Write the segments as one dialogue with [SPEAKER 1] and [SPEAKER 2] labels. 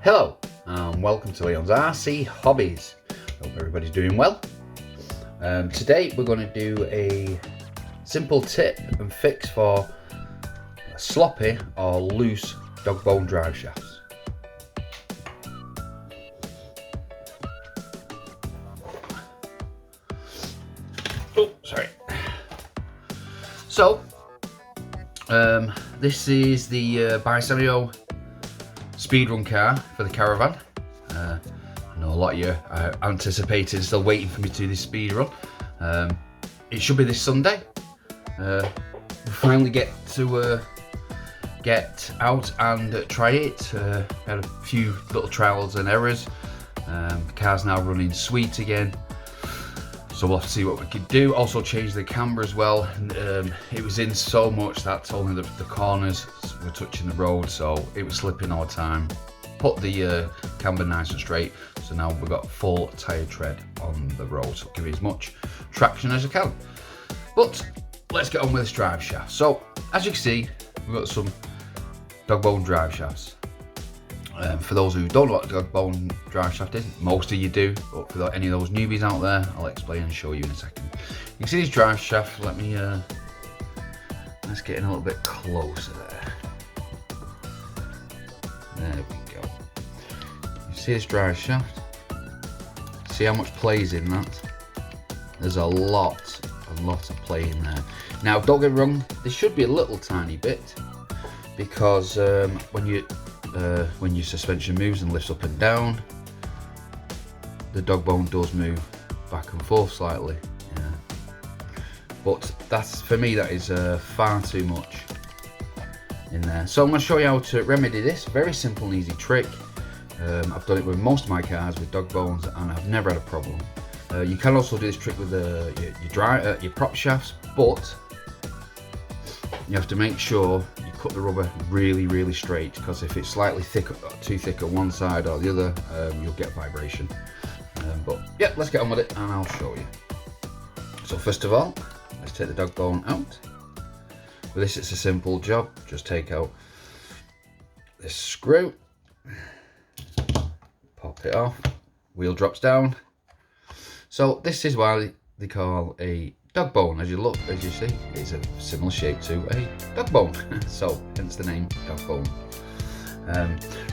[SPEAKER 1] Hello and welcome to Leon's RC Hobbies. Hope everybody's doing well. Today we're going to do a simple tip and fix for sloppy or loose dog bone drive shafts. Oh, sorry. So, this is the Tamiya speedrun car for the caravan. I know a lot of you are anticipating, still waiting for me to do this speedrun. It should be this Sunday. We finally get to get out and try it. Had a few little trials and errors. The car's now running sweet again. So we'll have to see what we could do. Also changed the camera as well. It was in so much that only the corners were touching the road, so it was slipping all the time. Put the camber nice and straight, so now we've got full tyre tread on the road, so give it as much traction as I can. But let's get on with this drive shaft. So as you can see, we've got some dog bone drive shafts. For those who don't know what a dog bone drive shaft is, most of you do, but for any of those newbies out there, I'll explain and show you in a second. You can see this drive shaft. Let's get in a little bit closer there. There we go. You see this drive shaft? See how much play is in that? There's a lot of play in there. Now don't get me wrong, there should be a little tiny bit, because when your suspension moves and lifts up and down, the dog bone does move back and forth slightly. Yeah. But that's, for me, that is far too much in there. So I'm going to show you how to remedy this. Very simple and easy trick. I've done it with most of my cars with dog bones and I've never had a problem. You can also do this trick with your prop shafts, but you have to make sure you cut the rubber really straight, because if it's slightly too thick on one side or the other, you'll get vibration. But yeah, let's get on with it and I'll show you. So first of all, let's take the dog bone out. With this, it's a simple job. Just take out this screw, pop it off, wheel drops down. So this is why they call a dog bone. As you see, it's a similar shape to a dog bone. So hence the name dog bone.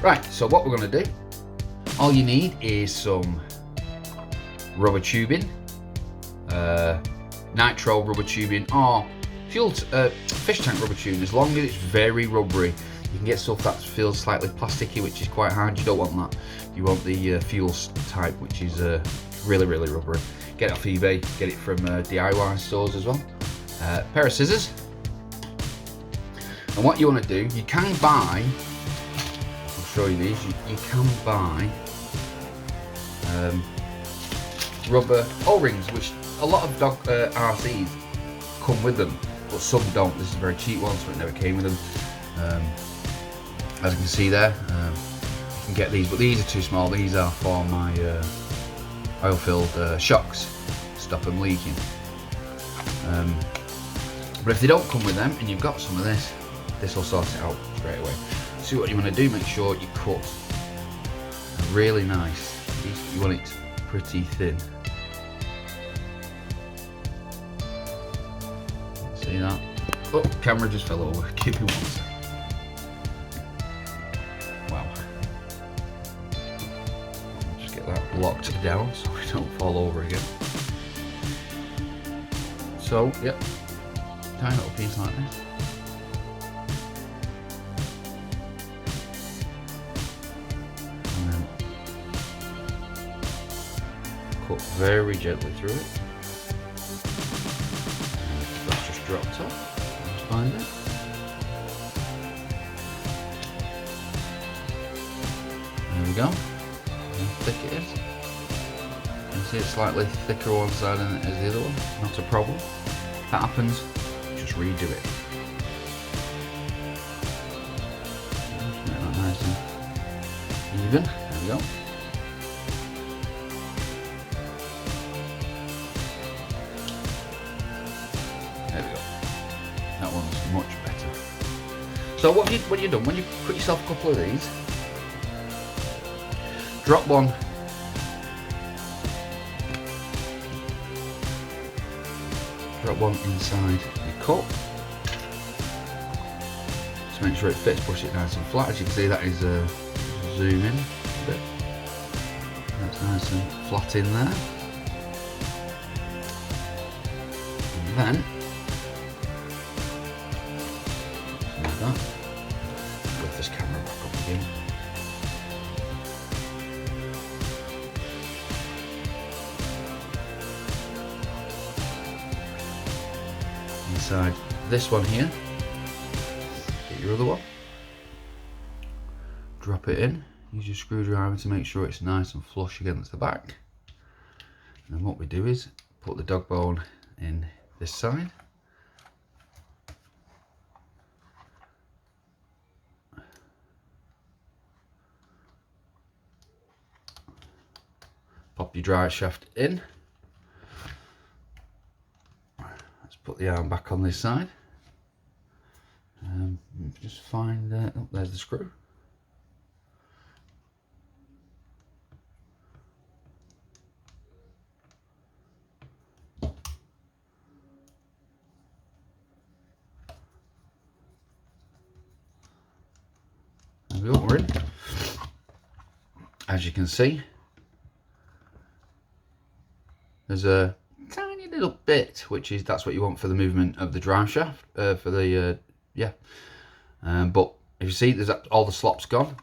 [SPEAKER 1] Right, so what we're going to do, all you need is some rubber tubing, nitro rubber tubing, or fish tank rubber tubing. As long as it's very rubbery. You can get stuff that feels slightly plasticky, which is quite hard. You don't want that. You want the fuel type, which is really rubbery. Get it off eBay, get it from DIY stores as well. Pair of scissors. And what you want to do, you can buy, I'll show you these, you can buy rubber O-rings, which a lot of dog RCs come with them, but some don't. This is a very cheap one, so it never came with them. As you can see there, you can get these, but these are too small. These are for my oil-filled shocks, stop them leaking. But if they don't come with them and you've got some of this will sort it out straight away. See what you want to do, make sure you cut really nice. You want it pretty thin. See that? Oh, camera just fell over. Give me one second. Wow. Just get that locked down so we don't fall over again. So, yep, tiny little piece like this. And then cut very gently through it. And that's just dropped off. Let's find it. There we go. How thick it is. You can see it's slightly thicker on one side than it is the other one. Not a problem. If that happens, just redo it. Make that nice and even. There we go. There we go. That one's much better. So what you've done, when you cut yourself a couple of these, drop one. Drop one inside the cup. Just make sure it fits, push it nice and flat. As you can see, that is zoom in a bit. That's nice and flat in there. And then, like that. Lift this camera back up again. Inside this one here, get your other one, drop it in, use your screwdriver to make sure it's nice and flush against the back. And then what we do is put the dog bone in this side. Pop your drive shaft in. Let's put the arm back on this side. Just find, oh, there's the screw. There we go, we're in. As you can see, there's a tiny little bit, which is, that's what you want for the movement of the drive shaft, for the, but if you see, there's all the slop's gone.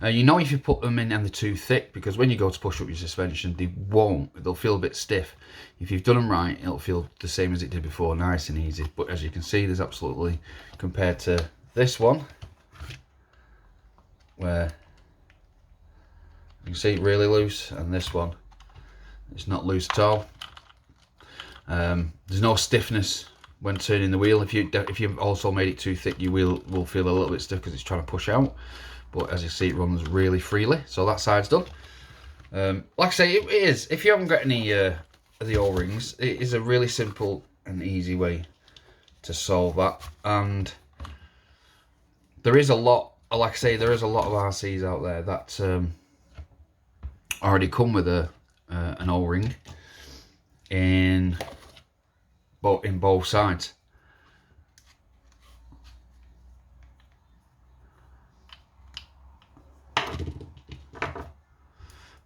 [SPEAKER 1] You know if you put them in and they're too thick, because when you go to push up your suspension, they'll feel a bit stiff. If you've done them right, it'll feel the same as it did before, nice and easy. But as you can see, there's absolutely, compared to this one, where you can see it really loose, and this one, it's not loose at all. There's no stiffness when turning the wheel. If you've also made it too thick, your wheel will feel a little bit stiff because it's trying to push out. But as you see, it runs really freely. So that side's done. Like I say, it is. If you haven't got any of the O-rings, it is a really simple and easy way to solve that. And there is a lot. Like I say, there is a lot of RCs out there that already come with an O-ring in both sides.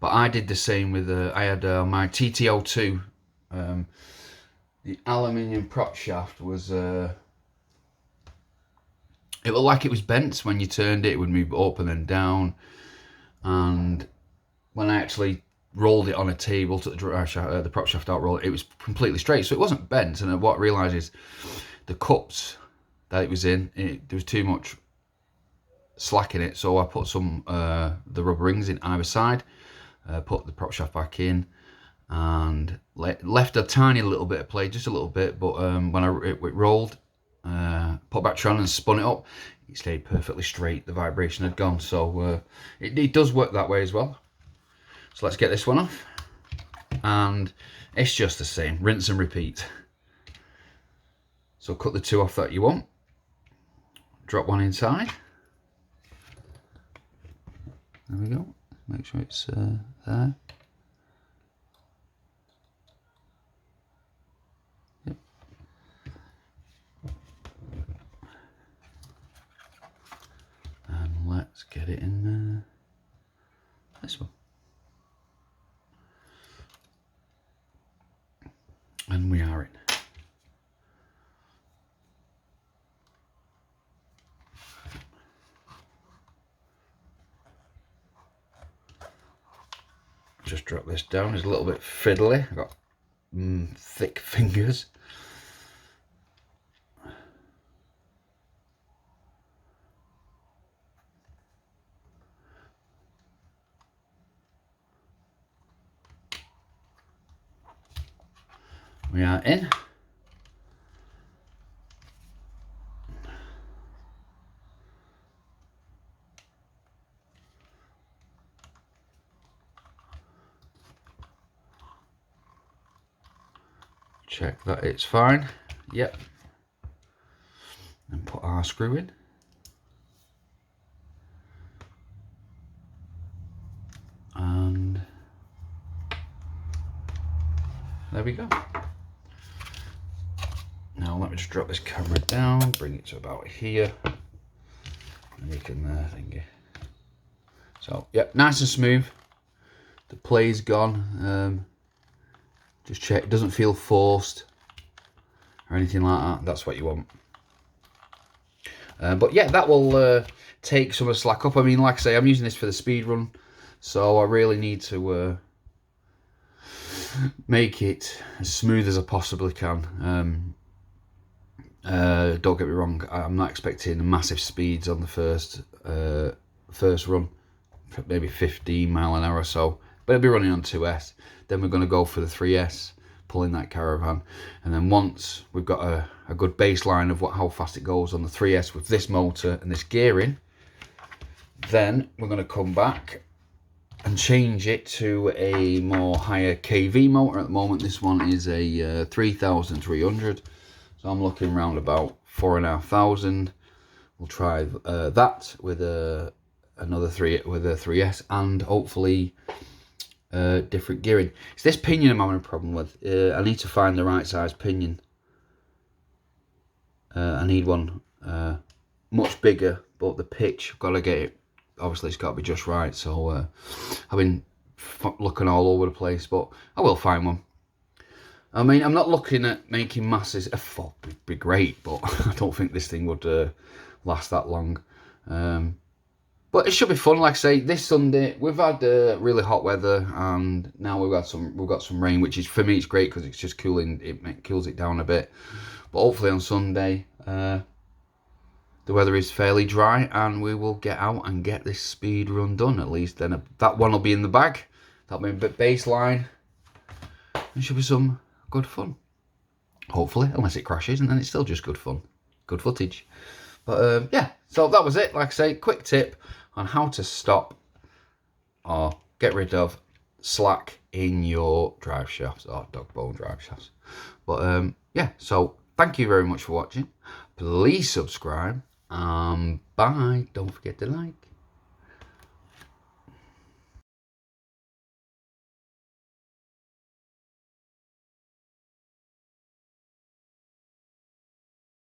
[SPEAKER 1] But I did the same with I had my TT02. The aluminium prop shaft was it looked like it was bent. When you turned it, it would move up and then down. And when I actually rolled it on a table, took the prop shaft out, rolled it, it was completely straight, so it wasn't bent. And what I realised is the cups that it was in, there was too much slack in it, so I put some the rubber rings in either side, put the prop shaft back in, and left a tiny little bit of play, just a little bit, but when it rolled, put back on and spun it up, it stayed perfectly straight. The vibration had gone, so it does work that way as well. So let's get this one off, and it's just the same, rinse and repeat. So cut the two off that you want, drop one inside, there we go, make sure it's there. Yep. And let's get it in this one. And we are in. Just drop this down. It's a little bit fiddly. I've got thick fingers. We are in. Check that it's fine. Yep. And put our screw in. there we go. Now let me just drop this camera down, bring it to about here, and you can thingy. So yeah, nice and smooth. The play's gone. Just check, it doesn't feel forced or anything like that. That's what you want. But yeah, that will take some of the slack up. I mean, like I say, I'm using this for the speed run, so I really need to make it as smooth as I possibly can. Don't get me wrong, I'm not expecting massive speeds on the first run, maybe 15 mile an hour or so, but it'll be running on 2S. Then we're going to go for the 3S, pulling that caravan, and then once we've got a good baseline of how fast it goes on the 3S with this motor and this gearing, then we're going to come back and change it to a more higher KV motor. At the moment this one is a 3300, so I'm looking around about 4,500. We'll try that with another 3S, and hopefully different gearing. It's this pinion I'm having a problem with. I need to find the right size pinion. I need one much bigger, but the pitch, I've got to get it, obviously it's got to be just right. So I've been looking all over the place, but I will find one. I mean, I'm not looking at making masses. It'd be great, but I don't think this thing would last that long. But it should be fun. Like I say, this Sunday we've had really hot weather, and now we've got some rain, which is, for me, it's great because it's just cooling. It cools it down a bit. But hopefully on Sunday the weather is fairly dry, and we will get out and get this speed run done. At least then that one will be in the bag. That'll be a bit baseline. It should be some good fun. Hopefully, unless it crashes, and then it's still just good fun, good footage. But yeah, so that was it. Like I say, quick tip on how to stop or get rid of slack in your drive shafts, or dog bone drive shafts. But yeah, so thank you very much for watching. Please subscribe, and bye. Don't forget to like.